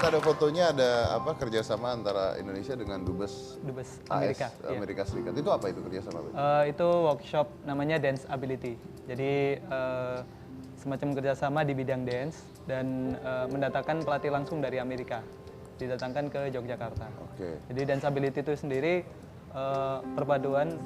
lihat ada fotonya, ada apa kerjasama antara Indonesia dengan Dubes Amerika. Amerika Serikat. Itu apa itu kerjasama? Itu workshop namanya Dance Ability. Jadi semacam kerjasama di bidang dance dan mendatangkan pelatih langsung dari Amerika, didatangkan ke Yogyakarta. Oke. Jadi Dance Ability itu sendiri perpaduan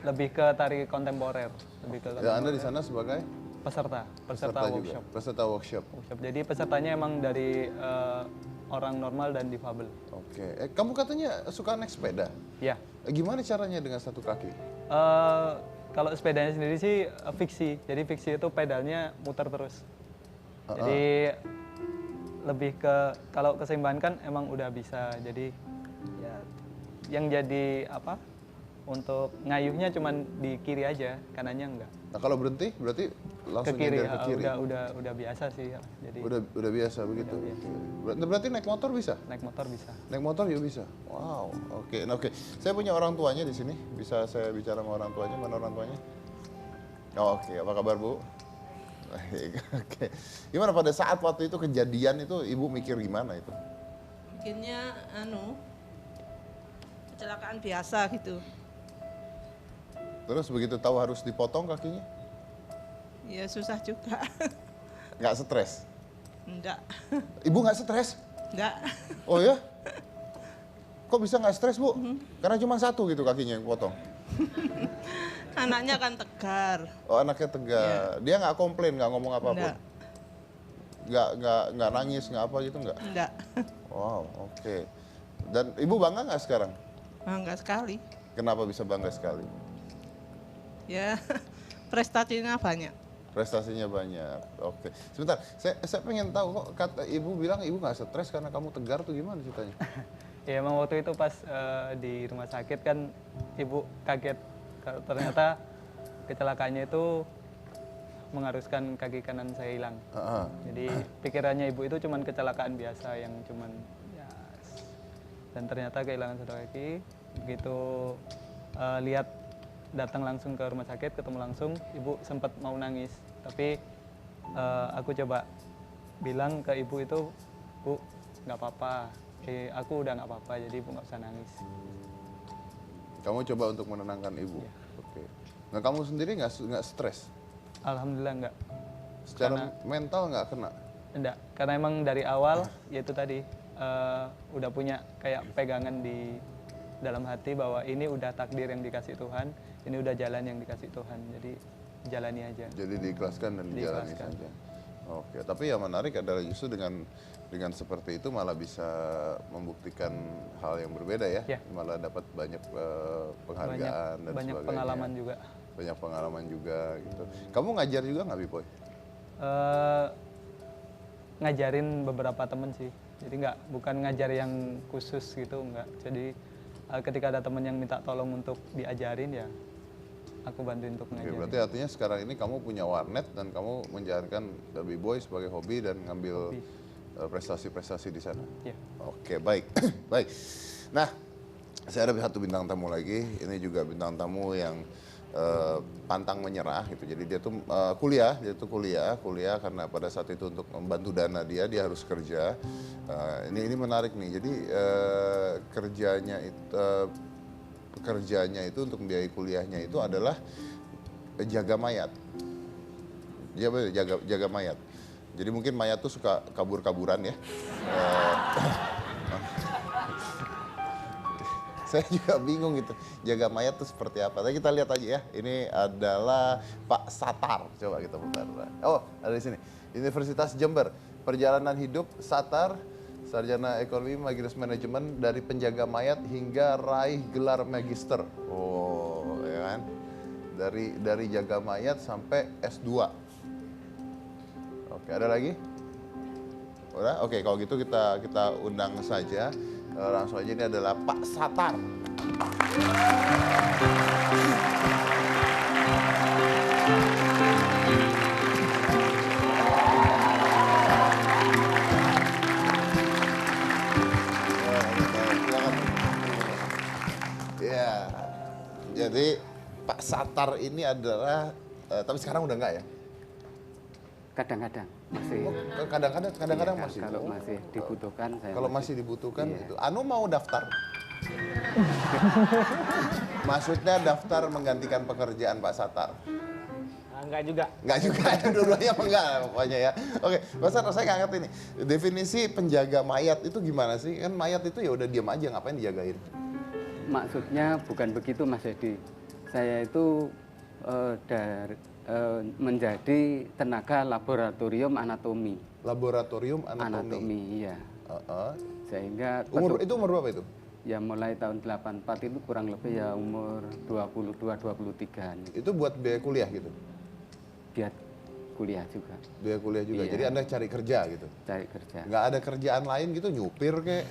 lebih ke tari kontemporer, lebih ke Ya, Anda di sana sebagai peserta workshop. Peserta workshop. Jadi pesertanya emang dari orang normal dan difabel. Oke. Kamu katanya suka naik sepeda? Ya. Gimana caranya dengan satu kaki? Kalau sepedanya sendiri sih fiksi. Jadi fiksi itu pedalnya muter terus. Jadi lebih ke kalau keseimbangan kan emang udah bisa. Jadi ya yang jadi apa? Untuk ngayuhnya cuman di kiri aja, kanannya enggak. Nah, kalau berhenti berarti langsung ke kiri. ke kiri. Udah biasa sih. Jadi udah biasa begitu. Berarti naik motor bisa? Naik motor bisa. Naik motor juga bisa. Wow, oke. Nah, oke. Saya punya orang tuanya di sini. Bisa saya bicara sama orang tuanya? Mana orang tuanya? Oh, oke. Apa kabar, Bu? Oke. Gimana pada saat waktu itu kejadian itu Ibu mikir gimana itu? Mikirnya kecelakaan biasa gitu. Terus begitu tahu harus dipotong kakinya? Ya susah juga. Nggak stres? Enggak. Ibu nggak stres? Enggak. Oh ya? Kok bisa nggak stres, Bu? Karena cuma satu gitu kakinya yang potong. Anaknya kan tegar. Oh, anaknya tegar. Dia nggak komplain, nggak ngomong apapun? Nggak nangis, nggak apa gitu nggak? Enggak. Wow, oke. Dan Ibu bangga nggak sekarang? Bangga sekali. Kenapa bisa bangga sekali? Ya, prestasinya banyak. Prestasinya banyak. Oke. Sebentar, saya pengen tahu kok kata Ibu bilang Ibu nggak stres karena kamu tegar tuh gimana ceritanya? Ya emang waktu itu pas di rumah sakit kan Ibu kaget. Ternyata kecelakaannya itu mengharuskan kaki kanan saya hilang. Jadi pikirannya Ibu itu cuman kecelakaan biasa yang cuman ya, dan ternyata kehilangan satu kaki. Begitu lihat datang langsung ke rumah sakit, ketemu langsung, Ibu sempat mau nangis. Tapi aku coba bilang ke Ibu itu, Bu, nggak apa-apa. Aku udah nggak apa-apa, jadi Ibu nggak usah nangis. Kamu coba untuk menenangkan Ibu? Ya. Oke. Nah, kamu sendiri nggak stres? Alhamdulillah nggak. Secara mental nggak kena? Enggak, karena emang dari awal, yaitu tadi, udah punya kayak pegangan di dalam hati bahwa ini udah takdir yang dikasih Tuhan, ini udah jalan yang dikasih Tuhan, jadi jalani aja. Jadi diikhlaskan dan dijalani saja. Oke, tapi yang menarik adalah justru dengan seperti itu malah bisa membuktikan hal yang berbeda ya, malah dapat banyak penghargaan dan banyak sebagainya. Pengalaman juga. Banyak pengalaman juga gitu. Kamu ngajar juga nggak, Bipoy? Ngajarin beberapa temen sih, jadi bukan ngajar yang khusus gitu, enggak. Jadi ketika ada temen yang minta tolong untuk diajarin ya aku bantuin untuk ngajarin. Oke, berarti artinya sekarang ini kamu punya warnet dan kamu menjalankan B-Boy sebagai hobi dan ngambil prestasi-prestasi di sana. Iya. Oke, baik. Baik. Nah, saya ada satu bintang tamu lagi. Ini juga bintang tamu yang pantang menyerah gitu. Jadi dia tuh kuliah karena pada saat itu untuk membantu dana dia harus kerja. Ini menarik nih. Jadi kerjanya itu untuk membiayai kuliahnya itu adalah jaga mayat. Dia jaga mayat. Jadi mungkin mayat tuh suka kabur-kaburan ya. Saya juga bingung gitu, jaga mayat tuh seperti apa. Tapi kita lihat aja ya, ini adalah Pak Satar. Coba kita putar. Oh, ada di sini. Universitas Jember, perjalanan hidup Satar, sarjana ekonomi, magister manajemen, dari penjaga mayat hingga raih gelar magister. Oh, ya kan? Dari jaga mayat sampai S2. Oke, ada lagi? Udah? Oke, kalau gitu kita undang saja. Langsung aja, ini adalah Pak Satar. Ya, jadi Pak Satar ini adalah, tapi sekarang udah enggak ya? Kadang-kadang. Masih. Oh, kadang-kadang Iya, masih. kalau Oh. masih dibutuhkan saya. Kalau masih dibutuhkan Iya. itu. Anu mau daftar? Maksudnya daftar menggantikan pekerjaan Pak Satar? Enggak juga. Enggak juga, dua-duanya apa enggak pokoknya ya. Oke, Pak Satar, saya nggak ngerti nih. Definisi penjaga mayat itu gimana sih? Kan mayat itu ya udah diam aja, ngapain dijagain? Maksudnya bukan begitu Mas Edi. Saya itu menjadi tenaga laboratorium anatomi. Laboratorium anatomi. Anatomi, iya. Sehingga Itu umur berapa itu? ya mulai tahun 84 itu kurang lebih ya umur 22-23-an. Itu buat biaya kuliah gitu? Biar kuliah juga, Biaya kuliah juga, Iya. jadi Anda cari kerja gitu? cari kerja. Nggak ada kerjaan lain gitu, nyupir kek?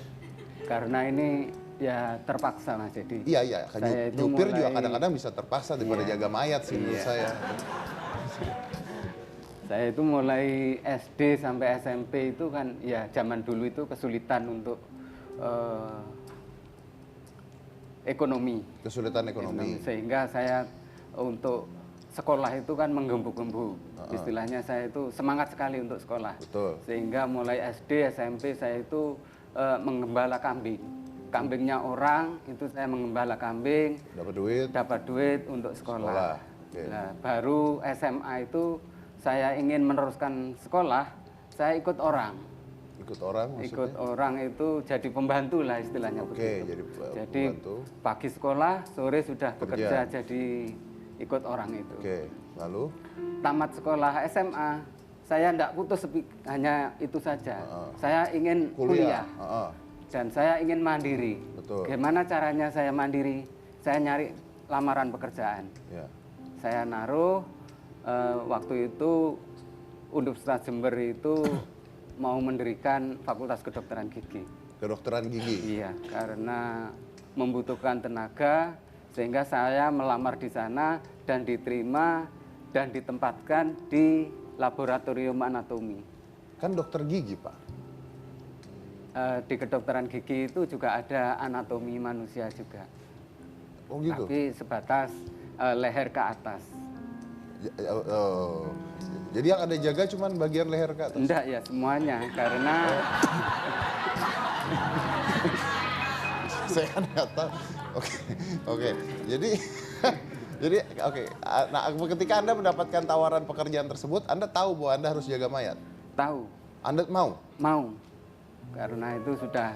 Karena ini ya terpaksa Mas Edi. Iya, Saya itu nyupir juga mulai- kadang-kadang bisa terpaksa daripada Iya. jaga mayat sih menurut Iya. saya. Saya itu mulai SD sampai SMP itu kan ya zaman dulu itu kesulitan untuk ekonomi. Kesulitan ekonomi. Sehingga saya untuk sekolah itu kan menggembuk-gembuk. Istilahnya saya itu semangat sekali untuk sekolah. Betul. Sehingga mulai SD, SMP saya itu menggembala kambing. Kambingnya orang itu saya menggembala kambing, Dapat duit. untuk Sekolah, sekolah. oke. Nah, baru SMA itu saya ingin meneruskan sekolah, saya ikut orang. Ikut orang maksudnya? Ikut orang itu jadi pembantu lah istilahnya Oke, begitu. jadi pembantu. Pagi sekolah, sore sudah Kerja. bekerja jadi ikut orang itu. Oke, lalu? Tamat sekolah SMA, saya tidak putus hanya itu saja. Saya ingin kuliah. Heeh. Dan saya ingin mandiri. Betul. Gimana caranya saya mandiri? Saya nyari lamaran pekerjaan. Ya. Saya naruh waktu itu Universitas Jember itu mau mendirikan Fakultas Kedokteran Gigi. Kedokteran gigi. Iya, karena membutuhkan tenaga sehingga saya melamar di sana dan diterima dan ditempatkan di laboratorium anatomi. Kan dokter gigi, Pak. Di kedokteran gigi itu juga ada anatomi manusia juga. Oh gitu. Tapi sebatas leher ke atas. Jadi yang ada jaga cuman bagian leher ke atas. Enggak ya semuanya karena Saya kan nggak tahu. Oke. Jadi oke. Nah, ketika Anda mendapatkan tawaran pekerjaan tersebut, Anda tahu bahwa Anda harus jaga mayat. tahu Anda mau? karena itu sudah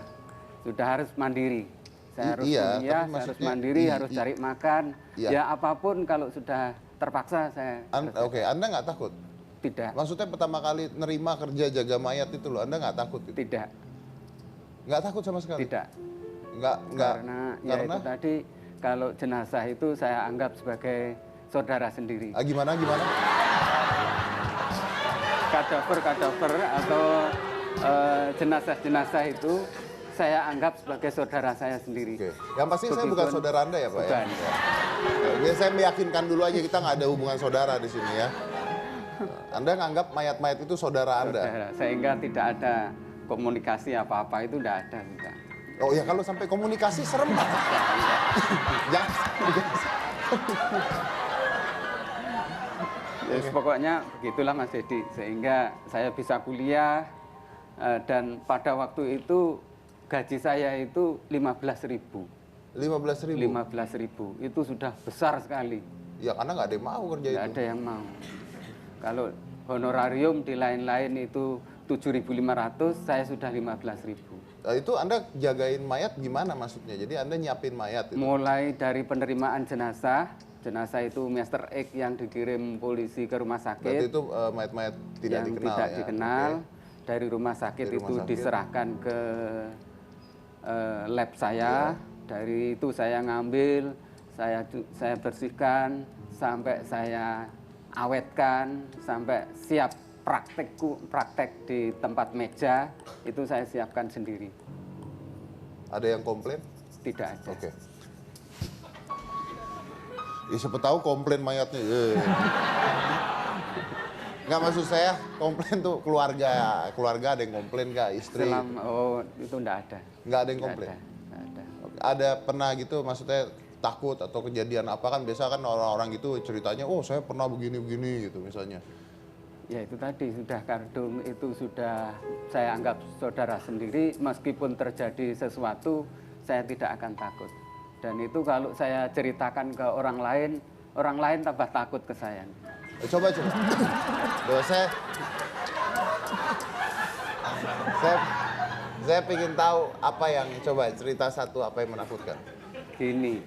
harus mandiri. Saya harus Iya, kuliah, tapi saya harus maksudnya mandiri, harus cari makan. Iya. Ya apapun kalau sudah terpaksa saya Oke, Anda nggak takut? tidak. Maksudnya pertama kali nerima kerja jaga mayat itu loh, Anda nggak takut? Gitu? Tidak. Nggak takut sama sekali? Tidak. Nggak. Karena ya itu tadi kalau jenazah itu saya anggap sebagai saudara sendiri. Gimana? Kadaver atau jenazah itu saya anggap sebagai saudara saya sendiri. Oke. Yang pasti saya bukan saudara Anda ya, Pak? Bukan. Ya, saya meyakinkan dulu aja kita nggak ada hubungan saudara di sini ya. Anda nganggap mayat-mayat itu saudara Anda? Saudara, sehingga tidak ada komunikasi apa-apa itu tidak ada. Tidak. Oh ya, kalau sampai komunikasi serem Pak. Jangan. Ya, pokoknya begitulah Mas Dedi, sehingga saya bisa kuliah dan pada waktu itu gaji saya itu 15.000. 15.000? 15.000 itu sudah besar sekali. Ya karena nggak ada yang mau kerja Nggak itu. ada yang mau. Kalau honorarium di lain-lain itu 7.500, saya sudah 15.000. Itu Anda jagain mayat gimana maksudnya? Jadi Anda nyiapin mayat itu? Mulai dari penerimaan jenazah itu Mr. X yang dikirim polisi ke rumah Berarti sakit itu mayat-mayat tidak yang dikenal tidak ya? dikenal. Oke. Dari rumah sakit Dari itu rumah sakit. diserahkan ke lab saya. Dari itu saya ngambil, saya bersihkan sampai saya awetkan sampai siap praktek di tempat meja itu saya siapkan sendiri. Ada yang komplain? Tidak ada. Oke. Ya siapa tahu komplain mayatnya. Nggak, maksud saya komplain tuh keluarga ada yang komplain nggak, istri? Itu enggak ada. Nggak ada yang Nggak komplain? ada, nggak ada. Ada pernah gitu maksudnya takut atau kejadian apa kan biasa kan orang-orang gitu ceritanya, oh saya pernah begini-begini gitu misalnya. Ya itu tadi, sudah kardung itu sudah saya anggap saudara sendiri, meskipun terjadi sesuatu, saya tidak akan takut. Dan itu kalau saya ceritakan ke orang lain tambah takut ke saya. Coba. Loh, saya ingin tahu apa yang, coba cerita satu apa yang menakutkan. Gini,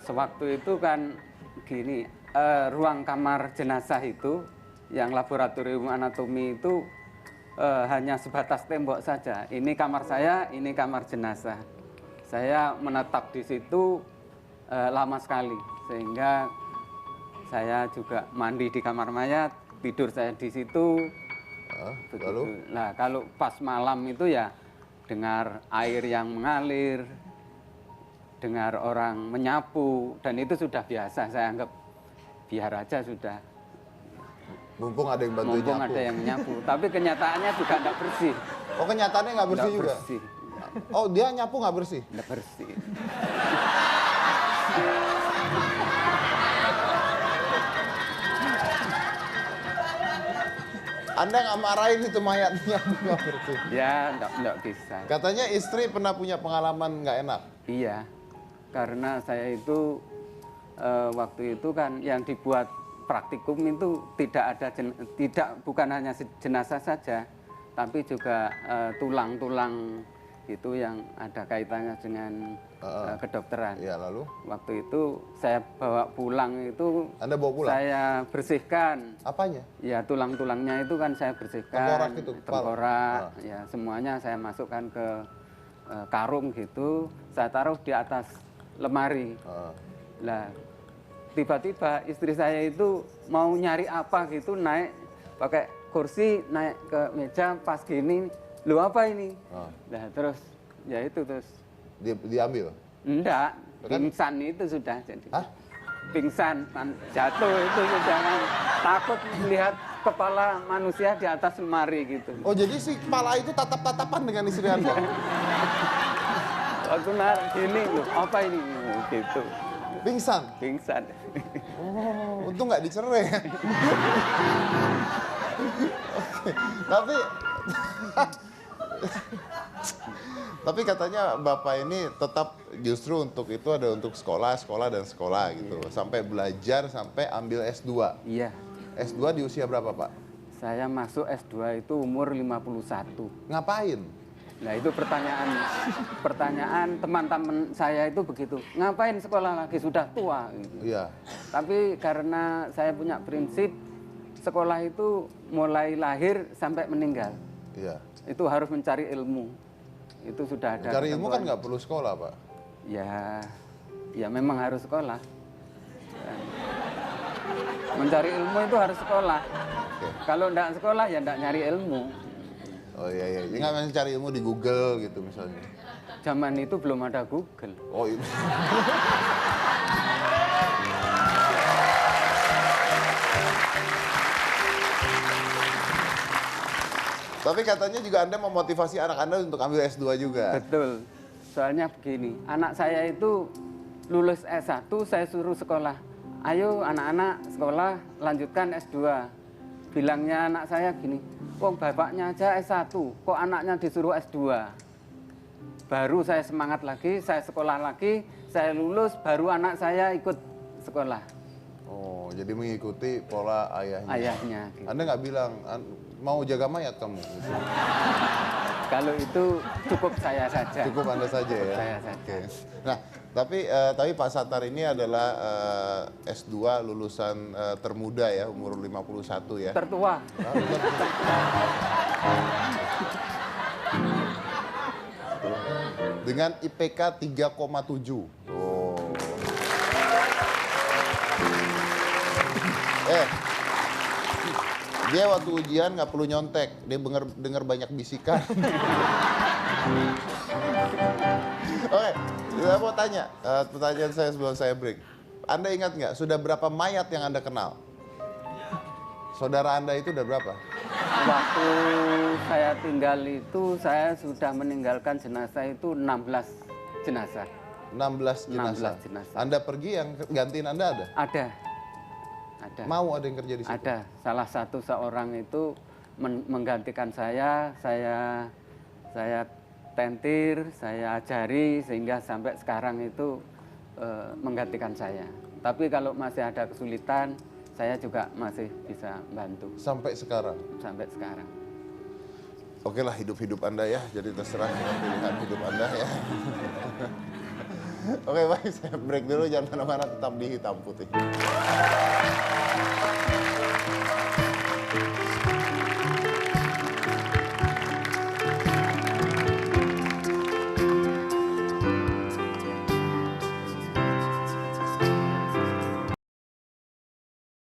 sewaktu itu kan gini, ruang kamar jenazah itu, yang laboratorium anatomi itu hanya sebatas tembok saja. Ini kamar saya, ini kamar jenazah. Saya menetap di situ lama sekali, sehingga saya juga mandi di kamar mayat, tidur saya di situ. Lalu? Nah, kalau pas malam itu ya dengar air yang mengalir, dengar orang menyapu, dan itu sudah biasa. Saya anggap biar aja sudah. Mumpung ada yang bantu Mumpung nyapu. ada yang nyapu, tapi kenyataannya juga tidak bersih. Oh, kenyataannya nggak bersih Nggak juga? bersih. Oh, dia nyapu nggak bersih? Nggak bersih. Anda nggak marahin itu mayatnya nggak bersih? Ya, nggak bisa. Katanya istri pernah punya pengalaman nggak enak. Iya, karena saya itu waktu itu kan yang dibuat praktikum itu bukan hanya jenazah saja, tapi juga tulang-tulang itu yang ada kaitannya dengan kedokteran. Iya, lalu? Waktu itu saya bawa pulang itu, Anda bawa pulang? saya bersihkan. Apanya? Ya tulang-tulangnya itu kan saya bersihkan. Tengkorak itu, kepala? Tengkorak, ya semuanya saya masukkan ke karung gitu. Saya taruh di atas lemari. Lah tiba-tiba istri saya itu mau nyari apa gitu, naik pakai kursi, naik ke meja, pas gini, lu apa ini? Nah terus ya itu terus Diambil? enggak, Kan? pingsan itu sudah jadi. Hah? Pingsan, jatuh itu sudah kan, takut melihat kepala manusia di atas lemari gitu. Oh, jadi si kepala itu tatap-tatapan dengan istri Anda? Waktu narik gini, loh, apa ini? Gitu, Pingsan? pingsan. Oh, untung nggak dicerai. Oke. Tapi katanya Bapak ini tetap justru untuk itu ada untuk sekolah gitu. Sampai belajar, sampai ambil S2. Iya, S2 di usia berapa, Pak? saya masuk S2 itu umur 51. Ngapain? Nah itu pertanyaan teman-teman saya itu begitu. Ngapain sekolah lagi, sudah tua gitu. Iya. Tapi karena saya punya prinsip, sekolah itu mulai lahir sampai meninggal. Iya. Itu harus mencari ilmu. Itu sudah ada. Cari ilmu kan ketentuan. nggak perlu sekolah, Pak. Ya memang harus sekolah. Ya. Mencari ilmu itu harus sekolah. Oke. Kalau enggak sekolah ya enggak nyari ilmu. Oh iya. Ya nggak bisa cari ilmu di Google gitu misalnya. Zaman itu belum ada Google. Oh iya. Tapi katanya juga Anda memotivasi anak Anda untuk ambil S2 juga. Betul. Soalnya begini, anak saya itu lulus S1, saya suruh sekolah. Ayo anak-anak sekolah, lanjutkan S2. Bilangnya anak saya gini, wong bapaknya aja S1, kok anaknya disuruh S2? Baru saya semangat lagi, saya sekolah lagi, saya lulus, baru anak saya ikut sekolah. Oh, jadi mengikuti pola ayahnya. Ayahnya. Gitu. Anda nggak bilang, mau jaga mayat kamu? Gitu. Kalau itu cukup saya saja. Cukup Anda saja ya? Saya saja. Oke. Nah, tapi Pak Sattar ini adalah S2 lulusan termuda ya, umur 51 ya? Tertua. Dengan IPK 3,7. Oh. Dia waktu ujian nggak perlu nyontek, dia denger banyak bisikan. Oke, saya mau tanya, pertanyaan saya sebelum saya break. Anda ingat nggak, sudah berapa mayat yang Anda kenal? Saudara Anda itu udah berapa? Waktu saya tinggal itu, saya sudah meninggalkan jenazah itu 16 jenazah. 16 jenazah. 16 jenazah. Anda pergi, yang gantiin Anda ada? Ada. Ada. Mau ada yang kerja di situ? Ada. Salah satu seorang itu menggantikan saya tentir, saya ajari sehingga sampai sekarang itu menggantikan saya. Tapi kalau masih ada kesulitan, saya juga masih bisa bantu Sampai sekarang? sampai sekarang. Oke lah, hidup Anda ya, jadi terserah dengan pilihan hidup Anda ya. Oke baik, saya break dulu, jangan kemana-mana, tetap di Hitam Putih.